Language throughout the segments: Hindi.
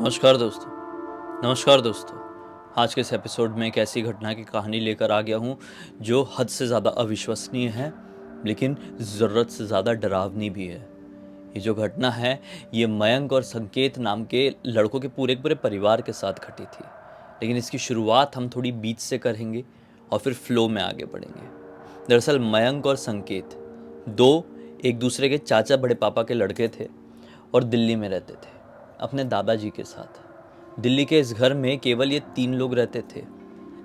नमस्कार दोस्तों। नमस्कार दोस्तों। आज के इस एपिसोड में एक ऐसी घटना की कहानी लेकर आ गया हूँ जो हद से ज़्यादा अविश्वसनीय है, लेकिन ज़रूरत से ज़्यादा डरावनी भी है। ये जो घटना है, ये मयंक और संकेत नाम के लड़कों के पूरे पूरे परिवार के साथ घटी थी। लेकिन इसकी शुरुआत हम थोड़ी बीच से करेंगे और फिर फ्लो में आगे बढ़ेंगे। दरअसल मयंक और संकेत दो एक दूसरे के चाचा बड़े पापा के लड़के थे और दिल्ली में रहते थे अपने दादाजी के साथ। दिल्ली के इस घर में केवल ये तीन लोग रहते थे।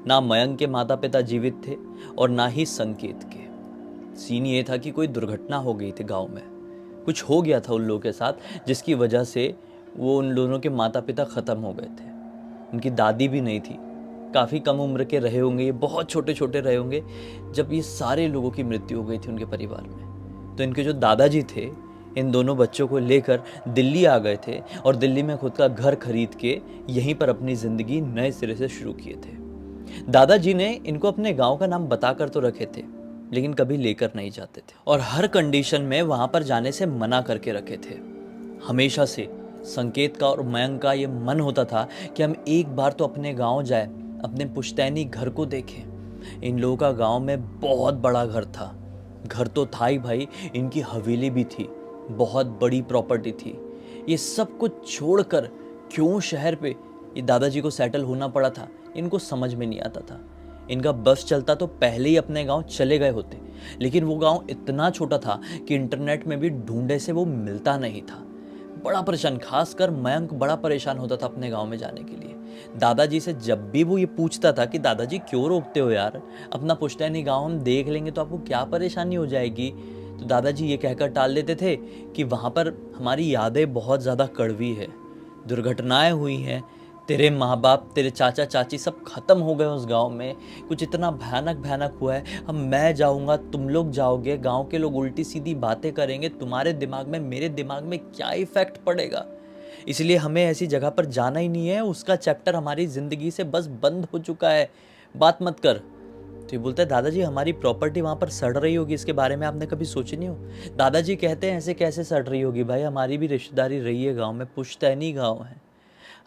ना मयंक के माता पिता जीवित थे और ना ही संकेत के। सीन ये था कि कोई दुर्घटना हो गई थी गांव में। कुछ हो गया था उन लोगों के साथ जिसकी वजह से वो उन दोनों के माता पिता ख़त्म हो गए थे। उनकी दादी भी नहीं थी। काफ़ी कम उम्र के रहे होंगे, ये बहुत छोटे छोटे रहे होंगे जब ये सारे लोगों की मृत्यु हो गई थी उनके परिवार में। तो इनके जो दादाजी थे, इन दोनों बच्चों को लेकर दिल्ली आ गए थे और दिल्ली में खुद का घर खरीद के यहीं पर अपनी ज़िंदगी नए सिरे से शुरू किए थे। दादाजी ने इनको अपने गांव का नाम बताकर तो रखे थे, लेकिन कभी लेकर नहीं जाते थे और हर कंडीशन में वहां पर जाने से मना करके रखे थे। हमेशा से संकेत का और मयंक का ये मन होता था कि हम एक बार तो अपने गांव जाए, अपने पुश्तैनी घर को देखें। इन लोगों का गांव में बहुत बड़ा घर था। घर तो था ही भाई, इनकी हवेली भी थी, बहुत बड़ी प्रॉपर्टी थी। ये सब कुछ छोड़कर क्यों शहर पे ये दादाजी को सेटल होना पड़ा था, इनको समझ में नहीं आता था। इनका बस चलता तो पहले ही अपने गांव चले गए होते, लेकिन वो गांव इतना छोटा था कि इंटरनेट में भी ढूंढे से वो मिलता नहीं था। बड़ा परेशान, खासकर मयंक बड़ा परेशान होता था अपने गांव में जाने के लिए। दादाजी से जब भी वो ये पूछता था कि दादाजी क्यों रोकते हो यार, अपना पुश्तैनी गांव हम देख लेंगे तो आपको क्या परेशानी हो जाएगी, तो दादाजी ये कहकर टाल देते थे कि वहाँ पर हमारी यादें बहुत ज़्यादा कड़वी है, दुर्घटनाएं हुई हैं, तेरे माँ बाप तेरे चाचा चाची सब खत्म हो गए उस गांव में, कुछ इतना भयानक भयानक हुआ है। हम मैं जाऊंगा, तुम लोग जाओगे, गांव के लोग उल्टी सीधी बातें करेंगे, तुम्हारे दिमाग में मेरे दिमाग में क्या इफेक्ट पड़ेगा। इसलिए हमें ऐसी जगह पर जाना ही नहीं है, उसका चैप्टर हमारी ज़िंदगी से बस बंद हो चुका है, बात मत कर। तो ये बोलता है दादाजी हमारी प्रॉपर्टी वहाँ पर सड़ रही होगी, इसके बारे में आपने कभी सोची नहीं हो। दादाजी कहते हैं ऐसे कैसे सड़ रही होगी भाई, हमारी भी रिश्तेदारी रही है गाँव में, पुश्तैनी गाँव है।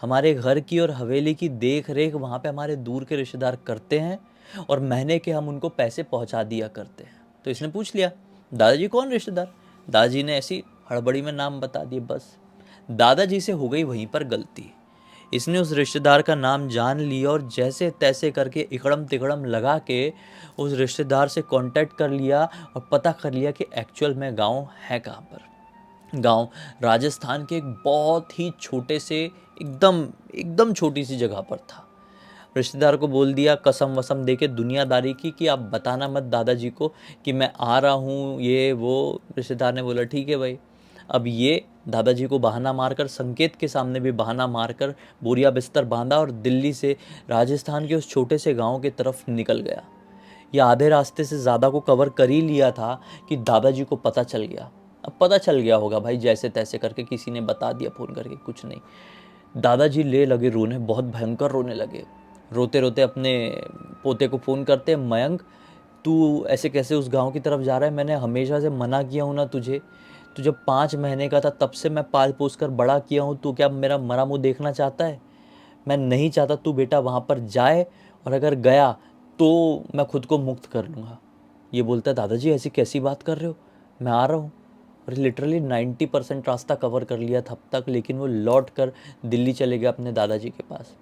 हमारे घर की और हवेली की देख रेख वहाँ पे हमारे दूर के रिश्तेदार करते हैं और महीने के हम उनको पैसे पहुँचा दिया करते हैं। तो इसने पूछ लिया दादाजी कौन रिश्तेदार। दादाजी ने ऐसी हड़बड़ी में नाम बता दिए। बस दादाजी से हो गई वहीं पर गलती। इसने उस रिश्तेदार का नाम जान लिया और जैसे तैसे करके इकड़म तिकड़म लगा के उस रिश्तेदार से कांटेक्ट कर लिया और पता कर लिया कि एक्चुअल में गांव है कहाँ पर। गांव राजस्थान के एक बहुत ही छोटे से एकदम एकदम छोटी सी जगह पर था। रिश्तेदार को बोल दिया, कसम वसम दे के दुनियादारी की कि आप बताना मत दादाजी को कि मैं आ रहा हूँ, ये वो। रिश्तेदार ने बोला ठीक है भाई। अब ये दादाजी को बहाना मारकर, संकेत के सामने भी बहाना मारकर बोरिया बिस्तर बांधा और दिल्ली से राजस्थान के उस छोटे से गांव की तरफ निकल गया। ये आधे रास्ते से ज़्यादा को कवर कर ही लिया था कि दादाजी को पता चल गया। अब पता चल गया होगा भाई, जैसे तैसे करके किसी ने बता दिया फ़ोन करके, कुछ नहीं। दादाजी ले लगे रोने, बहुत भयंकर रोने लगे। रोते रोते अपने पोते को फ़ोन करते, मयंक तू ऐसे कैसे उस गांव की तरफ जा रहा है, मैंने हमेशा से मना किया हूँ ना तुझे। तू जब 5 महीने का था तब से मैं पाल पोस कर बड़ा किया हूँ, तू क्या मेरा मरा मुँह देखना चाहता है। मैं नहीं चाहता तू बेटा वहाँ पर जाए, और अगर गया तो मैं खुद को मुक्त कर लूँगा। ये बोलता है दादाजी ऐसी कैसी बात कर रहे हो, मैं आ रहा हूँ। और लिटरली 90% रास्ता कवर कर लिया था अब तक, लेकिन वो लौट कर दिल्ली चले गए अपने दादाजी के पास।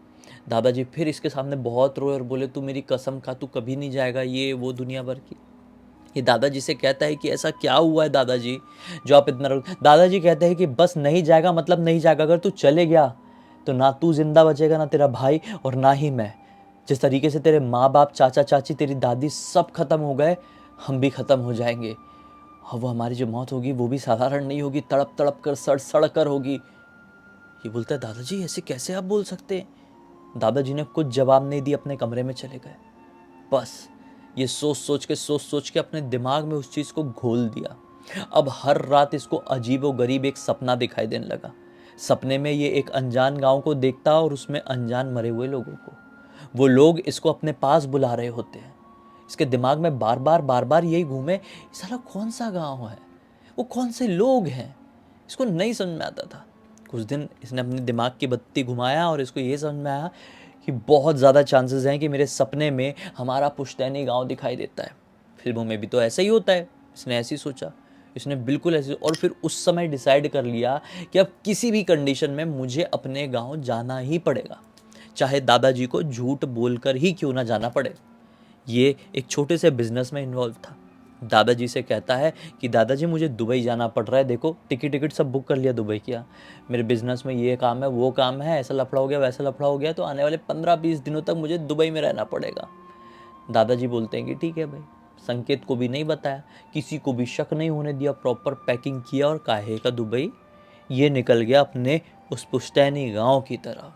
दादाजी फिर इसके सामने बहुत रोए और बोले तू मेरी कसम खा, तू कभी नहीं जाएगा, ये वो दुनिया भर की। ये दादाजी से कहता है कि ऐसा क्या हुआ है दादाजी जो आप इतना दादाजी कहते हैं कि बस नहीं जाएगा मतलब नहीं जाएगा, अगर तू चले गया तो ना तू जिंदा बचेगा, ना तेरा भाई और ना ही मैं। जिस तरीके से तेरे माँ बाप, चाचा चाची, तेरी दादी सब खत्म हो गए, हम भी खत्म हो जाएंगे। और वो हमारी जो मौत होगी वो भी साधारण नहीं होगी, तड़प तड़प कर, सड़ सड़ कर होगी। ये बोलता है दादाजी ऐसे कैसे आप बोल सकते हैं। दादाजी ने कुछ जवाब नहीं दिया, अपने कमरे में चले गए। बस ये सोच सोच के अपने दिमाग में उस चीज़ को घोल दिया। अब हर रात इसको अजीब व गरीब एक सपना दिखाई देने लगा। सपने में ये एक अनजान गांव को देखता और उसमें अनजान मरे हुए लोगों को। वो लोग इसको अपने पास बुला रहे होते हैं। इसके दिमाग में बार बार यही घूमे, साला कौन सा गांव है, वो कौन से लोग हैं, इसको नहीं समझ में आता था। कुछ दिन इसने अपने दिमाग की बत्ती घुमाया और इसको ये समझ में आया कि बहुत ज़्यादा चांसेस हैं कि मेरे सपने में हमारा पुश्तैनी गांव दिखाई देता है। फिल्मों में भी तो ऐसा ही होता है। इसने ऐसे ही सोचा, इसने बिल्कुल ऐसे, और फिर उस समय डिसाइड कर लिया कि अब किसी भी कंडीशन में मुझे अपने गांव जाना ही पड़ेगा, चाहे दादाजी को झूठ बोलकर ही क्यों ना जाना पड़े। ये एक छोटे से बिजनेस में इन्वॉल्व था। दादाजी से कहता है कि दादाजी मुझे दुबई जाना पड़ रहा है, देखो टिकट सब बुक कर लिया दुबई किया, मेरे बिजनेस में ये काम है वो काम है, ऐसा लफड़ा हो गया वैसा लफड़ा हो गया, तो आने वाले 15-20 दिनों तक मुझे दुबई में रहना पड़ेगा। दादाजी बोलते हैं कि ठीक है भाई। संकेत को भी नहीं बताया, किसी को भी शक नहीं होने दिया, प्रॉपर पैकिंग किया और काहे का दुबई, ये निकल गया अपने उस पुश्तैनी गांव की तरह।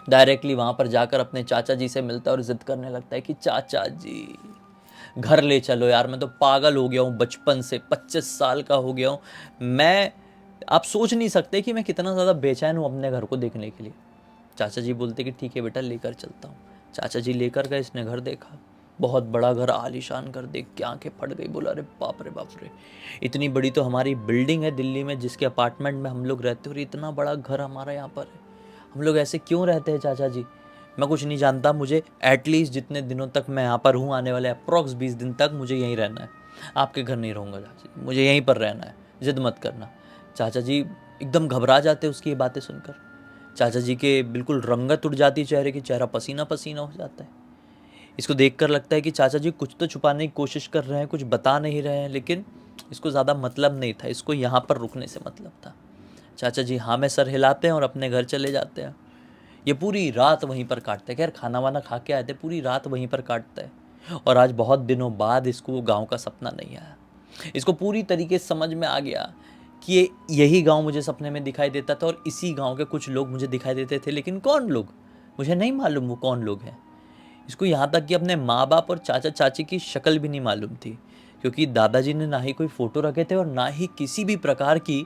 डायरेक्टली वहाँ पर जाकर अपने चाचा जी से मिलता है और ज़िद करने लगता है कि चाचा जी घर ले चलो यार, मैं तो पागल हो गया हूँ बचपन से, 25 साल का हो गया हूँ मैं, आप सोच नहीं सकते कि मैं कितना ज़्यादा बेचैन हूँ अपने घर को देखने के लिए। चाचा जी बोलते कि ठीक है बेटा लेकर चलता हूँ। चाचा जी लेकर गए, इसने घर देखा, बहुत बड़ा घर, आलीशान घर, देख के आंखें फट गई। बोला अरे बाप रे, इतनी बड़ी तो हमारी बिल्डिंग है दिल्ली में जिसके अपार्टमेंट में हम लोग रहते हैं, और इतना बड़ा घर हमारा यहाँ पर है, हम लोग ऐसे क्यों रहते हैं चाचा जी। मैं कुछ नहीं जानता, मुझे एटलीस्ट जितने दिनों तक मैं यहाँ पर हूँ, आने वाले अप्रॉक्स 20 दिन तक मुझे यहीं रहना है, आपके घर नहीं रहूँगा चाचा जी, मुझे यहीं पर रहना है, जिद मत करना। चाचा जी एकदम घबरा जाते उसकी ये बातें सुनकर। चाचा जी के बिल्कुल रंगत उड़ जाती चेहरे की, चेहरा पसीना पसीना हो जाता है। इसको देखकर लगता है कि चाचा जी कुछ तो छुपाने की कोशिश कर रहे हैं, कुछ बता नहीं रहे हैं, लेकिन इसको ज़्यादा मतलब नहीं था, इसको यहाँ पर रुकने से मतलब था। चाचा जी हाँ में सर हिलाते हैं और अपने घर चले जाते हैं। ये पूरी रात वहीं पर काटते हैं, खैर खाना वाना खा के आए थे, पूरी रात वहीं पर काटता है। और आज बहुत दिनों बाद इसको गाँव का सपना नहीं आया। इसको पूरी तरीके से समझ में आ गया कि यही गांव मुझे सपने में दिखाई देता था और इसी गांव के कुछ लोग मुझे दिखाई देते थे, लेकिन कौन लोग मुझे नहीं मालूम वो कौन लोग हैं। इसको यहाँ तक कि अपने माँ बाप और चाचा चाची की शक्ल भी नहीं मालूम थी, क्योंकि दादाजी ने ना ही कोई फ़ोटो रखे थे और ना ही किसी भी प्रकार की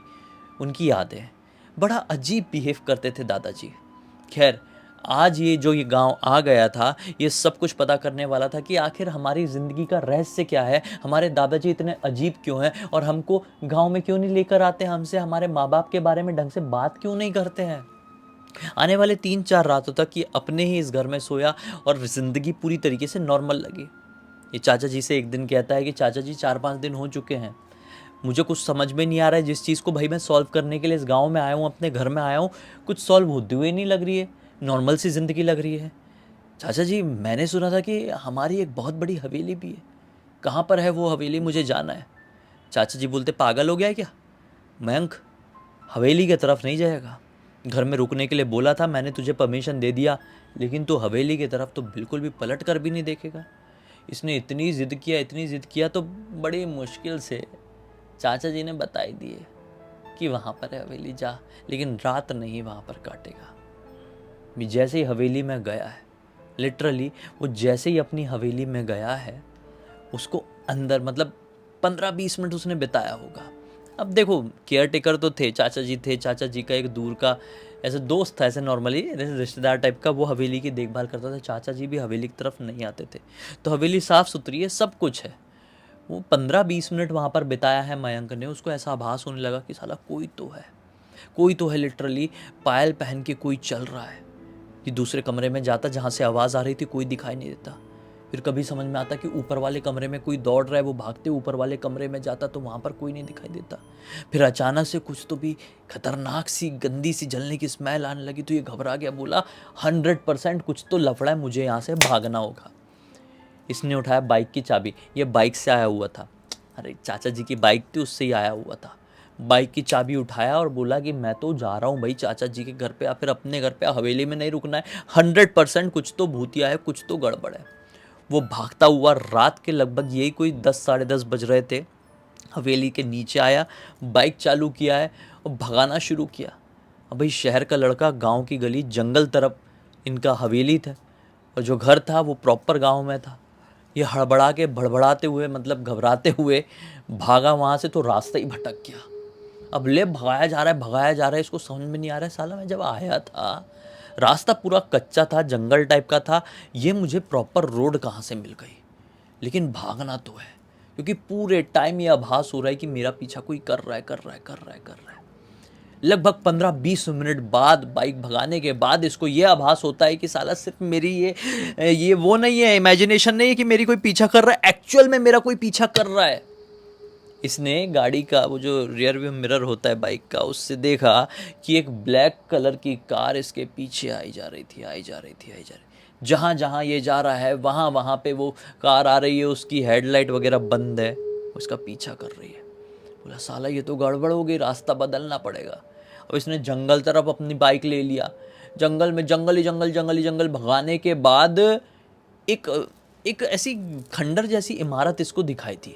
उनकी यादें। बड़ा अजीब बिहेव करते थे दादाजी। खैर आज ये गांव आ गया था, ये सब कुछ पता करने वाला था कि आखिर हमारी ज़िंदगी का रहस्य क्या है, हमारे दादाजी इतने अजीब क्यों हैं और हमको गांव में क्यों नहीं लेकर आते, हमसे हमारे माँ बाप के बारे में ढंग से बात क्यों नहीं करते हैं। आने वाले 3-4 रातों तक ये अपने ही इस घर में सोया और ज़िंदगी पूरी तरीके से नॉर्मल लगी। ये चाचा जी से एक दिन कहता है कि चाचा जी 4-5 दिन हो चुके हैं, मुझे कुछ समझ में नहीं आ रहा है, जिस चीज़ को भाई मैं सॉल्व करने के लिए इस गांव में आया हूँ, अपने घर में आया हूँ, कुछ सॉल्व होते हुए नहीं लग रही है, नॉर्मल सी ज़िंदगी लग रही है। चाचा जी मैंने सुना था कि हमारी एक बहुत बड़ी हवेली भी है, कहाँ पर है वो हवेली, मुझे जाना है। चाचा जी बोलते पागल हो गया है क्या मयंक, हवेली की तरफ नहीं जाएगा, घर में रुकने के लिए बोला था मैंने, तुझे परमिशन दे दिया, लेकिन तू हवेली की तरफ तो बिल्कुल भी पलट कर भी नहीं देखेगा। इसने इतनी ज़िद किया तो बड़ी मुश्किल से चाचा जी ने बताई दिए कि वहाँ पर है हवेली, जा, लेकिन रात नहीं वहाँ पर काटेगा। जैसे ही हवेली में गया है, लिटरली वो जैसे ही अपनी हवेली में गया है, उसको अंदर मतलब 15-20 मिनट उसने बिताया होगा। अब देखो केयर टेकर तो थे, चाचा जी का एक दूर का ऐसे दोस्त था, ऐसे नॉर्मली रिश्तेदार टाइप का, वो हवेली की देखभाल करता था। चाचा जी भी हवेली की तरफ नहीं आते थे, तो हवेली साफ़ सुथरी है, सब कुछ है। वो 15-20 मिनट वहाँ पर बिताया है मयंक ने, उसको ऐसा आभास होने लगा कि साला कोई तो है लिटरली, पायल पहन के कोई चल रहा है। कि दूसरे कमरे में जाता, जहाँ से आवाज़ आ रही थी कोई दिखाई नहीं देता। फिर कभी समझ में आता कि ऊपर वाले कमरे में कोई दौड़ रहा है, वो भागते ऊपर वाले कमरे में जाता तो वहाँ पर कोई नहीं दिखाई देता। फिर अचानक से कुछ तो भी खतरनाक सी गंदी सी जलने की स्मेल आने लगी, तो ये घबरा गया, बोला 100% कुछ तो लफड़ा है, मुझे यहाँ से भागना होगा। इसने उठाया बाइक की चाबी, ये बाइक से आया हुआ था, अरे चाचा जी की बाइक थी उससे ही आया हुआ था। बाइक की चाबी उठाया और बोला कि मैं तो जा रहा हूँ भाई चाचा जी के घर पे, या फिर अपने घर पे, हवेली में नहीं रुकना है, 100% कुछ तो भूतिया है, कुछ तो गड़बड़ है। वो भागता हुआ रात के लगभग यही कोई 10-10:30 बज रहे थे, हवेली के नीचे आया, बाइक चालू किया है और भगाना शुरू किया। अब भाई शहर का लड़का, गांव की गली, जंगल तरफ इनका हवेली था, और जो घर था वो प्रॉपर गांव में था। ये हड़बड़ा के भड़बड़ाते हुए, मतलब घबराते हुए भागा वहाँ से, तो रास्ता ही भटक गया। अब ले भगाया जा रहा है, इसको समझ में नहीं आ रहा है, साला मैं जब आया था रास्ता पूरा कच्चा था, जंगल टाइप का था, ये मुझे प्रॉपर रोड कहाँ से मिल गई। लेकिन भागना तो है, क्योंकि पूरे टाइम ये आभास हो रहा है कि मेरा पीछा कोई कर रहा है। लगभग 15-20 मिनट बाद बाइक भगाने के बाद इसको ये आभास होता है कि साला सिर्फ मेरी ये वो नहीं है, इमेजिनेशन नहीं है कि मेरी कोई पीछा कर रहा है, एक्चुअल में मेरा कोई पीछा कर रहा है। इसने गाड़ी का वो जो रियर व्यू मिरर होता है बाइक का, उससे देखा कि एक ब्लैक कलर की कार इसके पीछे आई जा रही थी। जहाँ जहाँ ये जा रहा है वहाँ वहाँ पे वो कार आ रही है, उसकी हेडलाइट वगैरह बंद है, उसका पीछा कर रही है। बोला साला ये तो गड़बड़ हो गई, रास्ता बदलना पड़ेगा। और इसने जंगल तरफ अपनी बाइक ले लिया। जंगल में जंगल भगाने के बाद एक एक ऐसी खंडर जैसी इमारत इसको दिखाई थी।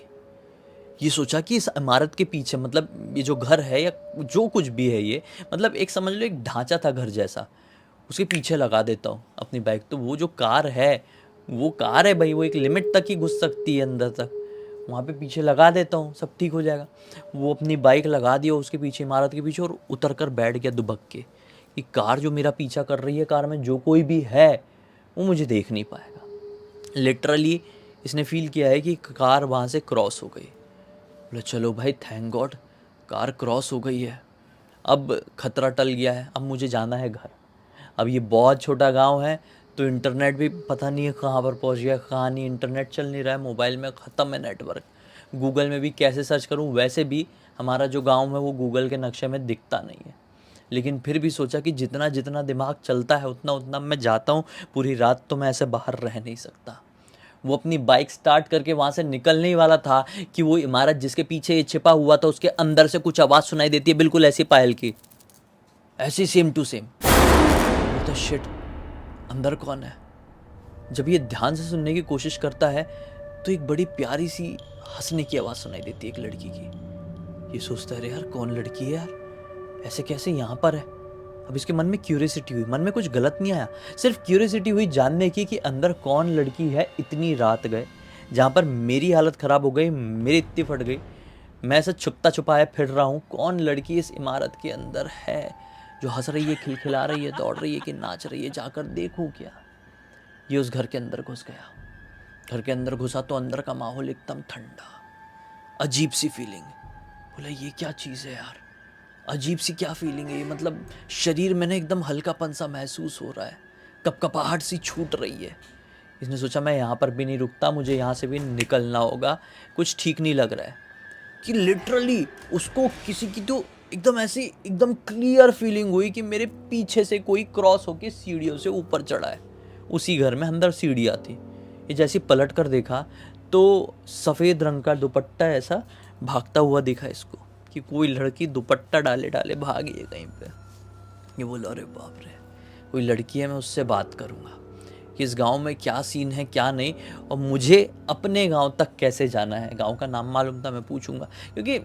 ये सोचा कि इस इमारत के पीछे, मतलब ये जो घर है या जो कुछ भी है, ये मतलब एक समझ लो एक ढांचा था घर जैसा, उसके पीछे लगा देता हूँ अपनी बाइक। तो वो जो कार है वो कार है भाई, वो एक लिमिट तक ही घुस सकती है अंदर तक, वहाँ पे पीछे लगा देता हूँ, सब ठीक हो जाएगा। वो अपनी बाइक लगा दिया उसके पीछे, इमारत के पीछे, और उतर कर बैठ गया दुबक के कि कार जो मेरा पीछा कर रही है, कार में जो कोई भी है वो मुझे देख नहीं पाएगा। लिटरली इसने फील किया है कि कार वहाँ से क्रॉस हो गई। बोले चलो भाई, थैंक गॉड कार क्रॉस हो गई है, अब खतरा टल गया है, अब मुझे जाना है घर। अब ये बहुत छोटा गांव है तो इंटरनेट भी पता नहीं है कहाँ पर पहुंच गया, कहाँ नहीं, इंटरनेट चल नहीं रहा है, मोबाइल में ख़त्म है नेटवर्क, गूगल में भी कैसे सर्च करूं, वैसे भी हमारा जो गांव है वो गूगल के नक्शे में दिखता नहीं है। लेकिन फिर भी सोचा कि जितना जितना दिमाग चलता है उतना उतना मैं जाता हूँ, पूरी रात तो मैं ऐसे बाहर रह नहीं सकता। वो अपनी बाइक स्टार्ट करके वहाँ से निकलने ही वाला था कि वो इमारत जिसके पीछे ये छिपा हुआ था उसके अंदर से कुछ आवाज़ सुनाई देती है, बिल्कुल ऐसी पायल की, ऐसी सेम टू सेम। तो शिट, अंदर कौन है? जब ये ध्यान से सुनने की कोशिश करता है तो एक बड़ी प्यारी सी हंसने की आवाज़ सुनाई देती है एक लड़की की। ये सोचता है अरे यार कौन लड़की है यार, ऐसे कैसे यहाँ पर है। अब इसके मन में क्यूरियोसिटी हुई, मन में कुछ गलत नहीं आया, सिर्फ क्यूरियोसिटी हुई जानने की कि अंदर कौन लड़की है। इतनी रात गए जहाँ पर मेरी हालत ख़राब हो गई, मेरी इतनी फट गई, मैं ऐसा छुपता छुपाया फिर रहा हूँ, कौन लड़की इस इमारत के अंदर है जो हंस रही है, खिलखिला रही है, दौड़ रही है कि नाच रही है, जाकर देखूँ क्या। ये उस घर के अंदर घुस गया। घर के अंदर घुसा तो अंदर का माहौल एकदम ठंडा, अजीब सी फीलिंग। बोला ये क्या चीज़ है यार, अजीब सी क्या फीलिंग है ये, मतलब शरीर में ना एकदम हल्कापन सा महसूस हो रहा है, कपकपाहट सी छूट रही है। इसने सोचा मैं यहाँ पर भी नहीं रुकता, मुझे यहाँ से भी निकलना होगा, कुछ ठीक नहीं लग रहा है। कि लिटरली उसको किसी की तो एकदम ऐसी एकदम क्लियर फीलिंग हुई कि मेरे पीछे से कोई क्रॉस होके सीढ़ियों से ऊपर चढ़ा है। उसी घर में अंदर सीढ़ियाँ थी। ये जैसे पलट कर देखा तो सफ़ेद रंग का दुपट्टा ऐसा भागता हुआ दिखा इसको, कि कोई लड़की दुपट्टा डाले डाले भागी है कहीं पे। ये बोला अरे बाप रे, कोई लड़की है, मैं उससे बात करूँगा कि इस गांव में क्या सीन है क्या नहीं, और मुझे अपने गांव तक कैसे जाना है। गांव का नाम मालूम था, मैं पूछूंगा, क्योंकि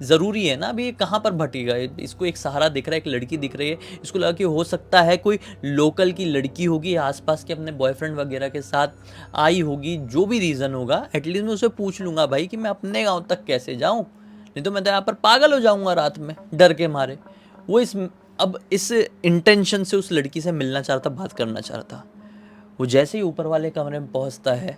ज़रूरी है ना, अभी ये कहाँ पर भटेगा। इसको एक सहारा दिख रहा है, एक लड़की दिख रही है, इसको लगा कि हो सकता है कोई लोकल की लड़की होगी, आसपास के अपने बॉयफ्रेंड वगैरह के साथ आई होगी, जो भी रीज़न होगा एटलीस्ट मैं उसे पूछ लूँगा भाई कि मैं अपने गाँव तक कैसे जाऊँ, नहीं तो मैं तो यहाँ पर पागल हो जाऊँगा रात में डर के मारे। वो अब इस इंटेंशन से उस लड़की से मिलना चाह रहा था, बात करना चाह रहा था। वो जैसे ही ऊपर वाले कमरे में पहुंचता है,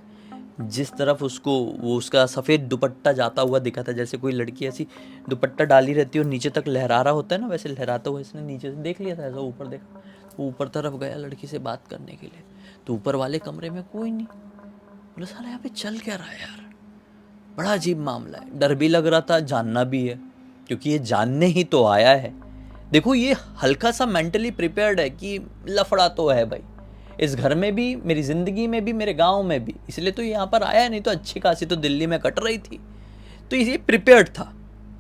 जिस तरफ उसको वो उसका सफ़ेद दुपट्टा जाता हुआ दिखा था, जैसे कोई लड़की ऐसी दुपट्टा डाली रहती है और नीचे तक लहरा रहा होता है ना, वैसे लहराता हुआ इसने नीचे से देख लिया था, ऐसा ऊपर देखा, वो ऊपर तरफ गया लड़की से बात करने के लिए। तो ऊपर वाले कमरे में कोई नहीं। बोला साला यहाँ पे चल क्या रहा है यार, बड़ा अजीब मामला है। डर भी लग रहा था, जानना भी है, क्योंकि ये जानने ही तो आया है। देखो ये हल्का सा मेंटली प्रिपेयर्ड है कि लफड़ा तो है भाई, इस घर में भी, मेरी ज़िंदगी में भी, मेरे गांव में भी, इसलिए तो यहाँ पर आया, नहीं तो अच्छी खासी तो दिल्ली में कट रही थी। तो ये प्रिपेयर्ड था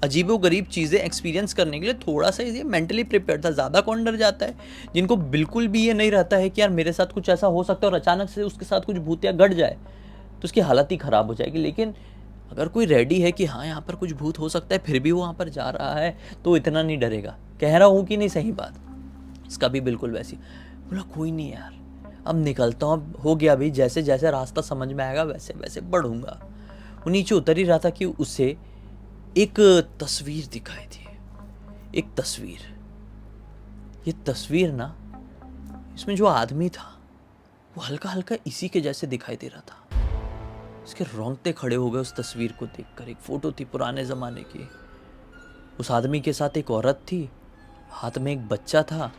अजीबो गरीब चीज़ें एक्सपीरियंस करने के लिए, थोड़ा सा ये मेंटली प्रिपेयर्ड था। ज़्यादा कौन डर जाता है, जिनको बिल्कुल भी ये नहीं रहता है कि यार मेरे साथ कुछ ऐसा हो सकता है और अचानक से उसके साथ कुछ भूतिया घट जाए तो उसकी हालत ही ख़राब हो जाएगी। लेकिन अगर कोई रेडी है कि हाँ यहाँ पर कुछ भूत हो सकता है, फिर भी वो वहाँ पर जा रहा है, तो इतना नहीं डरेगा। कह रहा हूँ कि नहीं सही बात, इसका भी बिल्कुल वैसी। बोला कोई नहीं यार, अब निकलता हूँ, अब हो गया अभी, जैसे जैसे रास्ता समझ में आएगा वैसे वैसे बढ़ूंगा। वो नीचे उतर ही रहा था कि उसे एक तस्वीर दिखाई दी, एक तस्वीर। ये तस्वीर ना, इसमें जो आदमी था वो हल्का हल्का इसी के जैसे दिखाई दे रहा था। इसके रोंगटे खड़े हो गए उस तस्वीर को देखकर। एक फ़ोटो थी पुराने ज़माने की, उस आदमी के साथ एक औरत थी हाथ में एक बच्चा था,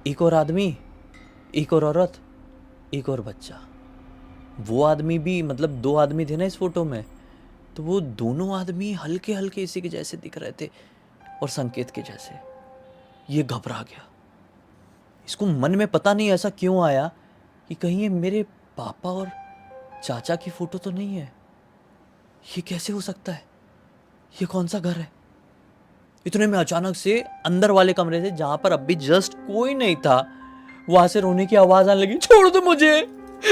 एक और आदमी, एक और औरत, एक और बच्चा। वो आदमी भी, मतलब 2 आदमी थे ना इस फोटो में, तो वो दोनों आदमी हल्के हल्के इसी के जैसे दिख रहे थे और संकेत के जैसे। ये घबरा गया। इसको मन में पता नहीं ऐसा क्यों आया कि कहीं ये मेरे पापा और चाचा की फोटो तो नहीं है। ये कैसे हो सकता है? ये कौन सा घर है? इतने में अचानक से अंदर वाले कमरे से, जहां पर अभी जस्ट कोई नहीं था, वहां से रोने की आवाज आने लगी। छोड़ दो मुझे,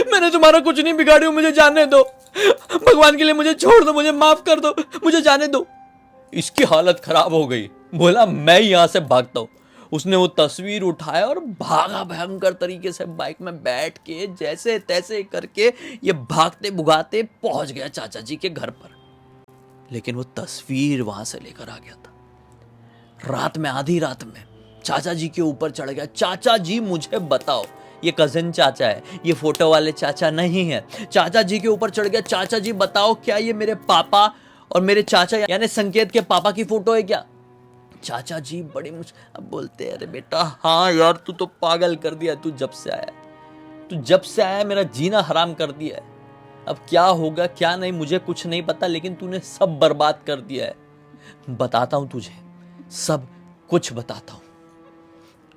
मैंने तुम्हारा कुछ नहीं बिगाड़ी, मुझे जाने दो, भगवान के लिए मुझे छोड़ दो, मुझे माफ कर दो, मुझे जाने दो। इसकी हालत खराब हो गई। बोला मैं यहां से भागता हूं। उसने वो तस्वीर उठाया और भागा भयंकर तरीके से, बाइक में बैठ के जैसे तैसे करके ये भागते भुगाते पहुंच गया चाचा जी के घर पर। लेकिन वो तस्वीर वहां से लेकर आ गया था। रात में, आधी रात में चाचा जी के ऊपर चढ़ गया। चाचा जी मुझे बताओ, ये कजिन चाचा है, ये फोटो वाले चाचा नहीं है। चाचा जी के ऊपर चढ़ गया। चाचा जी बताओ, क्या ये मेरे पापा और मेरे चाचा यानी संकेत के पापा की फोटो है क्या? चाचा जी बड़े अब बोलते हैं, अरे बेटा हाँ यार, तू तो पागल कर दिया। तू जब से आया मेरा जीना हराम कर दिया है। अब क्या होगा क्या नहीं मुझे कुछ नहीं पता, लेकिन तूने सब बर्बाद कर दिया है। बताता हूं तुझे, सब कुछ बताता हूं।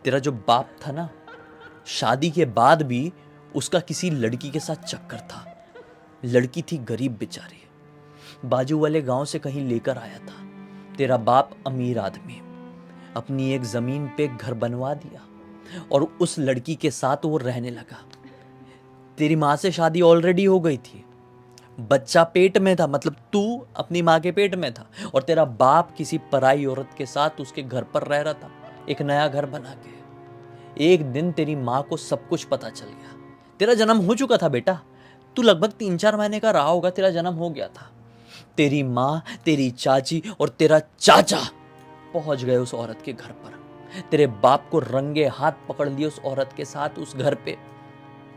तेरा जो बाप था ना, शादी के बाद भी उसका किसी लड़की के साथ चक्कर था। लड़की थी गरीब बेचारी, बाजू वाले गांव से कहीं लेकर आया था। तेरा बाप अमीर आदमी, अपनी एक जमीन पे घर बनवा दिया और उस लड़की के साथ वो रहने लगा। तेरी माँ से शादी ऑलरेडी हो गई थी, बच्चा पेट में था, मतलब तू अपनी माँ के पेट में था, और तेरा बाप किसी पराई औरत के साथ उसके घर पर रह रहा था, एक नया घर बना के। एक दिन तेरी माँ को सब कुछ पता चल गया। तेरा जन्म हो चुका था बेटा, तू लगभग 3-4 महीने का रहा होगा, तेरा जन्म हो गया था। तेरी माँ, तेरी चाची और तेरा चाचा पहुंच गए उस औरत के घर पर। तेरे बाप को रंगे हाथ पकड़ लिए उस औरत के साथ उस घर पे।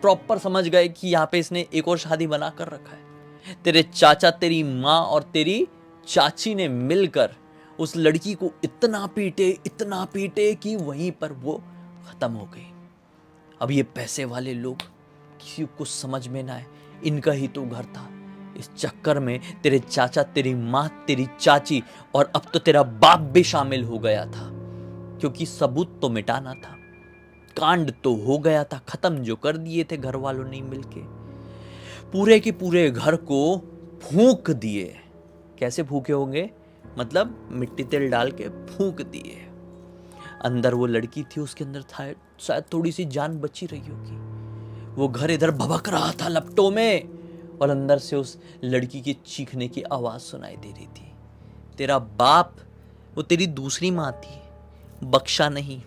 प्रॉपर समझ गए कि यहाँ पे इसने एक और शादी बना कर रखा है। तेरे चाचा, तेरी माँ और तेरी चाची ने मिलकर उस लड़की को इतना पीटे कि वहीं पर वो खत्म हो गई। अब ये पैसे वाले लोग, किसी को समझ में ना आए, इनका ही तो घर था। इस चक्कर में तेरे चाचा, तेरी माँ, तेरी चाची और अब तो तेरा बाप भी शामिल हो गया था, क्योंकि सबूत तो मिटाना था। कांड तो हो गया था, खत्म जो कर दिए थे घर वालों ने मिलके। पूरे के पूरे घर को फूंक दिए। कैसे फूके होंगे? मतलब मिट्टी तेल डाल के फूंक दिए। अंदर वो लड़की थी, उसके अंदर था शायद थोड़ी सी जान बची रही होगी। वो घर इधर भभक रहा था लपटों में, और अंदर से उस लड़की के चीखने की आवाज सुनाई दे रही थी। तेरा बाप, वो तेरी दूसरी माँ थी, बख्शा नहीं।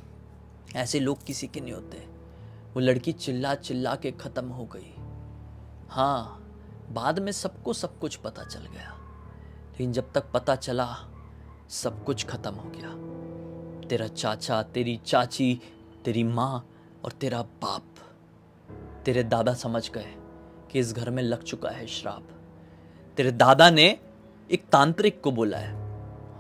ऐसे लोग किसी के नहीं होते। वो लड़की चिल्ला चिल्ला के खत्म हो गई। हाँ, बाद में सबको सब कुछ पता चल गया, लेकिन जब तक पता चला सब कुछ खत्म हो गया। तेरा चाचा, तेरी चाची, तेरी माँ और तेरा बाप, तेरे दादा समझ गए कि इस घर में लग चुका है श्राप। तेरे दादा ने एक तांत्रिक को बोला है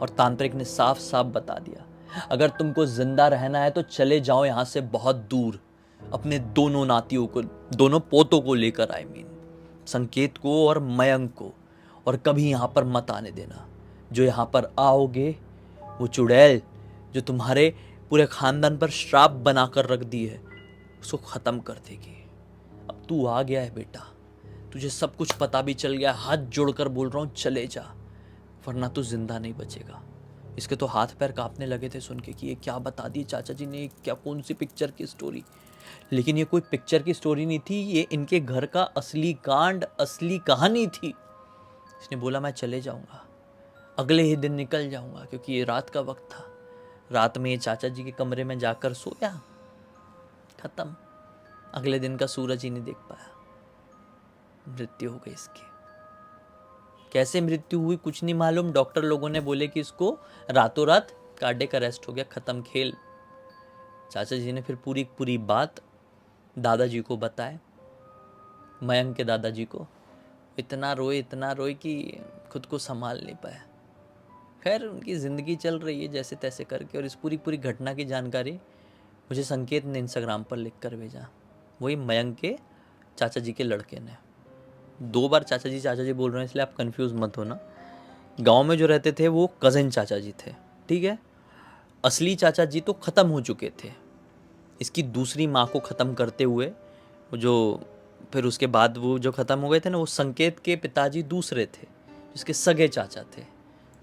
और तांत्रिक ने साफ साफ बता दिया, अगर तुमको जिंदा रहना है तो चले जाओ यहां से बहुत दूर, अपने दोनों नातियों को, दोनों पोतों को लेकर, संकेत को और मयंक को, और कभी यहां पर मत आने देना। जो यहां पर आओगे, वो चुड़ैल जो तुम्हारे पूरे खानदान पर श्राप बनाकर रख दी है, उसको खत्म कर देगी। अब तू आ गया है बेटा, तुझे सब कुछ पता भी चल गया। हाथ जोड़कर बोल रहा हूं, चले जा, वरना तू जिंदा नहीं बचेगा। इसके तो हाथ पैर कांपने लगे थे सुन के कि ये क्या बता दी चाचा जी ने, क्या कौन सी पिक्चर की स्टोरी। लेकिन ये कोई पिक्चर की स्टोरी नहीं थी, ये इनके घर का असली कांड, असली कहानी थी। इसने बोला मैं चले जाऊंगा, अगले ही दिन निकल जाऊंगा, क्योंकि ये रात का वक्त था। रात में ये चाचा जी के कमरे में जाकर सोया, खत्म। अगले दिन का सूरज ही नहीं देख पाया, मृत्यु हो गई इसकी। कैसे मृत्यु हुई कुछ नहीं मालूम। डॉक्टर लोगों ने बोले कि इसको रातों रात कार्डियक अरेस्ट हो गया, खत्म खेल। चाचा जी ने फिर पूरी पूरी बात दादाजी को बताए, मयंक के दादाजी को। इतना रोए कि खुद को संभाल नहीं पाया। खैर उनकी ज़िंदगी चल रही है जैसे तैसे करके, और इस पूरी पूरी घटना की जानकारी मुझे संकेत ने इंस्टाग्राम पर लिख कर भेजा, वही मयंक के चाचा जी के लड़के ने। 2 बार चाचा जी बोल रहे हैं, इसलिए आप कंफ्यूज मत होना। गांव में जो रहते थे वो कज़न चाचा जी थे, ठीक है। असली चाचा जी तो ख़त्म हो चुके थे, इसकी दूसरी माँ को ख़त्म करते हुए, जो फिर उसके बाद वो जो ख़त्म हो गए थे ना, वो संकेत के पिताजी दूसरे थे, जिसके सगे चाचा थे।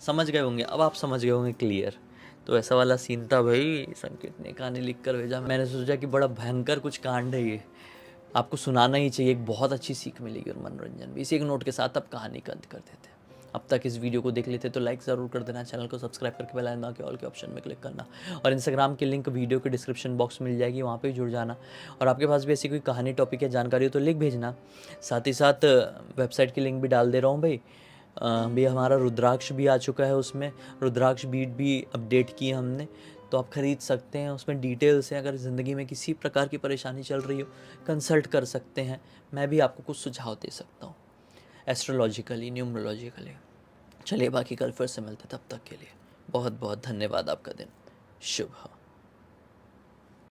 समझ गए होंगे, अब आप समझ गए होंगे क्लियर। तो ऐसा वाला सीन था भाई। संकेत ने कहानी लिख कर भेजा, मैंने सोचा कि बड़ा भयंकर कुछ कांड है ये, आपको सुनाना ही चाहिए, एक बहुत अच्छी सीख मिलेगी और मनोरंजन भी। इसी एक नोट के साथ अब कहानी का अंत करते थे। अब तक इस वीडियो को देख लेते तो लाइक ज़रूर कर देना, चैनल को सब्सक्राइब करके बेल आइकन के ऑल के ऑप्शन में क्लिक करना, और इंस्टाग्राम की लिंक वीडियो के डिस्क्रिप्शन बॉक्स में मिल जाएगी, वहाँ पे जुड़ जाना। और आपके पास भी ऐसी कोई कहानी टॉपिक या जानकारी हो तो लिख भेजना। साथ ही साथ वेबसाइट की लिंक भी डाल दे रहा हूँ भाई। भी हमारा रुद्राक्ष भी आ चुका है, उसमें रुद्राक्ष बीट भी अपडेट की है हमने, तो आप ख़रीद सकते हैं। उसमें डिटेल्स हैं, अगर ज़िंदगी में किसी प्रकार की परेशानी चल रही हो कंसल्ट कर सकते हैं, मैं भी आपको कुछ सुझाव दे सकता हूँ एस्ट्रोलॉजिकली, न्यूमरोलॉजिकली। चलिए बाकी कल फिर से मिलते, तब तक के लिए बहुत बहुत धन्यवाद। आपका दिन शुभ हो।